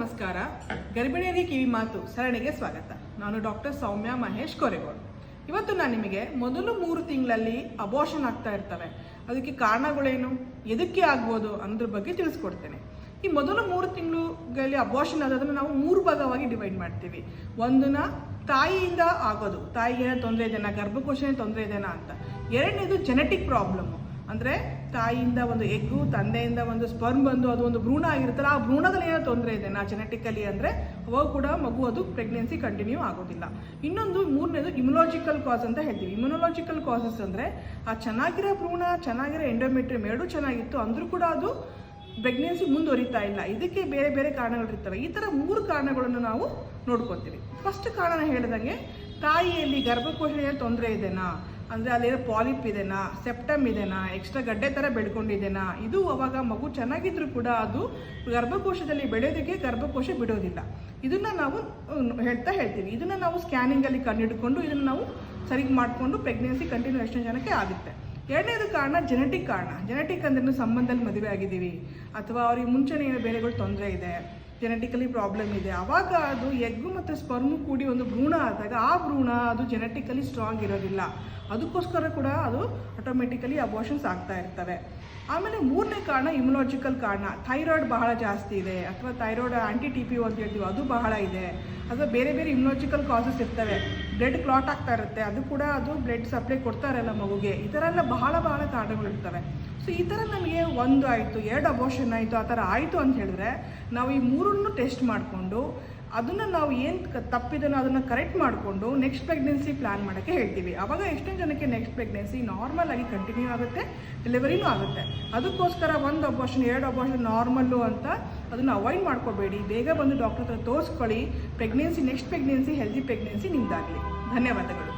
ನಮಸ್ಕಾರ. ಗರ್ಭಿಣಿಯರಿಗೆ ಕಿವಿ ಮಾತು ಸರಣಿಗೆ ಸ್ವಾಗತ. ನಾನು ಡಾಕ್ಟರ್ ಸೌಮ್ಯ ಮಹೇಶ್ ಕೊರೆಗೋಡು. ಇವತ್ತು ನಾನು ನಿಮಗೆ ಮೊದಲು 3 ತಿಂಗಳಲ್ಲಿ ಅಬೋಷನ್ ಆಗ್ತಾ ಇರ್ತವೆ, ಅದಕ್ಕೆ ಕಾರಣಗಳೇನು, ಎದಕ್ಕೆ ಆಗ್ಬೋದು ಅನ್ನೋದ್ರ ಬಗ್ಗೆ ತಿಳಿಸ್ಕೊಡ್ತೇನೆ. ಈ ಮೊದಲು 3 ತಿಂಗಳಲ್ಲಿ ಅಬೋಷನ್ ಆಗೋದನ್ನು ನಾವು 3 ಭಾಗವಾಗಿ ಡಿವೈಡ್ ಮಾಡ್ತೀವಿ. ಒಂದನ್ನ ತಾಯಿಯಿಂದ ಆಗೋದು, ತಾಯಿಗೆ ತೊಂದರೆ ಇದೆನಾ, ಗರ್ಭಕೋಶನೇ ತೊಂದರೆ ಇದೆನಾ ಅಂತ. ಎರಡನೇದು ಜೆನೆಟಿಕ್ ಪ್ರಾಬ್ಲಮ್ಮು, ಅಂದರೆ ತಾಯಿಯಿಂದ ಒಂದು ಎಗ್ಗು, ತಂದೆಯಿಂದ ಒಂದು ಸ್ಪರ್ಮ್ ಬಂದು ಅದು ಒಂದು ಭ್ರೂಣ ಆಗಿರುತ್ತಲ್ಲ, ಆ ಭ್ರೂಣದಲ್ಲಿ ಏನೋ ತೊಂದರೆ ಇದೆ ನಾ ಜೆನೆಟಿಕಲಿ ಅಂದರೆ ಅವಾಗ ಕೂಡ ಮಗು ಅದು ಪ್ರೆಗ್ನೆನ್ಸಿ ಕಂಟಿನ್ಯೂ ಆಗೋದಿಲ್ಲ. ಇನ್ನೊಂದು ಮೂರನೇದು ಇಮ್ಯುನಾಲಜಿಕಲ್ ಕಾಸ್ ಅಂತ ಹೇಳ್ತೀವಿ. ಇಮ್ಯುನಾಲಜಿಕಲ್ ಕಾಸಸ್ ಅಂದರೆ ಆ ಚೆನ್ನಾಗಿರೋ ಭ್ರೂಣ, ಚೆನ್ನಾಗಿರೋ ಎಂಡೋಮೆಟ್ರಿಯಮ್ ಎರಡೂ ಚೆನ್ನಾಗಿತ್ತು ಅಂದರೂ ಕೂಡ ಅದು ಪ್ರೆಗ್ನೆನ್ಸಿ ಮುಂದುವರಿತಾ ಇಲ್ಲ. ಇದಕ್ಕೆ ಬೇರೆ ಬೇರೆ ಕಾರಣಗಳಿರ್ತವೆ. ಈ ಥರ 3 ಕಾರಣಗಳನ್ನು ನಾವು ನೋಡ್ಕೊತೀವಿ. ಫಸ್ಟ್ ಕಾರಣ ಹೇಳಿದಂಗೆ ತಾಯಿಯಲ್ಲಿ ಗರ್ಭಕೋಶದ ತೊಂದರೆ ಇದೆನಾ, ಅಂದರೆ ಅಲ್ಲೇನೋ ಪಾಲಿಪ್ ಇದೆನಾ, ಸೆಪ್ಟಮ್ ಇದೆನಾ, ಎಕ್ಸ್ಟ್ರಾ ಗಡ್ಡೆ ಥರ ಬೆಳ್ಕೊಂಡಿದೆನಾ, ಇದು ಅವಾಗ ಮಗು ಚೆನ್ನಾಗಿದ್ರೂ ಕೂಡ ಅದು ಗರ್ಭಕೋಶದಲ್ಲಿ ಬೆಳೆಯೋದಕ್ಕೆ ಗರ್ಭಕೋಶ ಬಿಡೋದಿಲ್ಲ. ಇದನ್ನು ನಾವು ಹೇಳ್ತೀವಿ. ಇದನ್ನು ನಾವು ಸ್ಕ್ಯಾನಿಂಗಲ್ಲಿ ಕಂಡುಹಿಡ್ಕೊಂಡು ಇದನ್ನು ನಾವು ಸರಿಗೆ ಮಾಡಿಕೊಂಡು ಪ್ರೆಗ್ನೆನ್ಸಿ ಕಂಟಿನ್ಯೂ ಎಷ್ಟು ಜನಕ್ಕೆ ಆಗುತ್ತೆ. ಎರಡನೇದು ಕಾರಣ ಜೆನೆಟಿಕ್ ಕಾರಣ. ಜೆನೆಟಿಕ್ ಅಂದ್ರೆ ಸಂಬಂಧದಲ್ಲಿ ಮದುವೆ ಆಗಿದ್ದೀವಿ ಅಥವಾ ಅವ್ರಿಗೆ ಮುಂಚೆನೇ ಏನೋ ಬೇರೆಗಳು ತೊಂದರೆ ಇದೆ, ಜೆನೆಟಿಕಲಿ ಪ್ರಾಬ್ಲಮ್ ಇದೆ, ಆವಾಗ ಅದು ಎಗ್ಗು ಮತ್ತು ಸ್ಪರ್ಮು ಕೂಡಿ ಒಂದು ಭ್ರೂಣ ಆದಾಗ ಆ ಭ್ರೂಣ ಅದು ಜೆನೆಟಿಕಲಿ ಸ್ಟ್ರಾಂಗ್ ಇರೋದಿಲ್ಲ. ಅದಕ್ಕೋಸ್ಕರ ಕೂಡ ಅದು ಆಟೋಮೆಟಿಕಲಿ ಅಬೋಷನ್ಸ್ ಆಗ್ತಾ ಇರ್ತವೆ. ಆಮೇಲೆ 3ನೇ ಕಾರಣ ಇಮ್ಯುನಾಲಜಿಕಲ್ ಕಾರಣ. ಥೈರಾಯ್ಡ್ ಬಹಳ ಜಾಸ್ತಿ ಇದೆ ಅಥವಾ ಥೈರಾಯ್ಡ್ ಆಂಟಿ TPO ಅಂತ ಹೇಳ್ತೀವಿ, ಅದು ಬಹಳ ಇದೆ. ಅಥವಾ ಬೇರೆ ಬೇರೆ ಇಮ್ಯುನಾಲಜಿಕಲ್ ಕಾಸಸ್ ಇರ್ತವೆ. ಬ್ಲಡ್ ಕ್ಲಾಟ್ ಆಗ್ತಾ ಇರುತ್ತೆ, ಅದು ಕೂಡ ಅದು ಬ್ಲಡ್ ಸಪ್ಲೈ ಕೊಡ್ತಾ ಇರಲ್ಲ ಮಗುಗೆ. ಈ ಥರ ಎಲ್ಲ ಬಹಳ ಕಾರಣಗಳಿರ್ತವೆ. ಸೊ ಈ ಥರ ನಮಗೆ 1 ಆಯಿತು, 2 ಅಬೋಷನ್ ಆಯಿತು, ಆ ಥರ ಆಯಿತು ಅಂತ ಹೇಳಿದ್ರೆ ನಾವು ಈ 3 ಟೆಸ್ಟ್ ಮಾಡಿಕೊಂಡು ಅದನ್ನು ನಾವು ಏನು ತಪ್ಪಿದನೋ ಅದನ್ನು ಕರೆಕ್ಟ್ ಮಾಡಿಕೊಂಡು ನೆಕ್ಸ್ಟ್ ಪ್ರೆಗ್ನೆನ್ಸಿ ಪ್ಲ್ಯಾನ್ ಮಾಡೋಕ್ಕೆ ಹೇಳ್ತೀವಿ. ಆವಾಗ ಎಷ್ಟೊಂದು ಜನಕ್ಕೆ ನೆಕ್ಸ್ಟ್ ಪ್ರೆಗ್ನೆನ್ಸಿ ನಾರ್ಮಲ್ ಆಗಿ ಕಂಟಿನ್ಯೂ ಆಗುತ್ತೆ, ಡೆಲಿವರಿನೂ ಆಗುತ್ತೆ. ಅದಕ್ಕೋಸ್ಕರ 1 ಅಬೋಷನ್ 2 ಅಬೋಷನ್ ನಾರ್ಮಲ್ಲು ಅಂತ ಅದನ್ನು ಅವಾಯ್ಡ್ ಮಾಡ್ಕೋಬೇಡಿ. ಬೇಗ ಬಂದು ಡಾಕ್ಟರ್ ಹತ್ರ ತೋರಿಸ್ಕೊಳ್ಳಿ. ನೆಕ್ಸ್ಟ್ ಪ್ರೆಗ್ನೆನ್ಸಿ ಹೆಲ್ದಿ ಪ್ರೆಗ್ನೆನ್ಸಿ ನಿಮ್ದಾಗಲಿ. ಧನ್ಯವಾದಗಳು.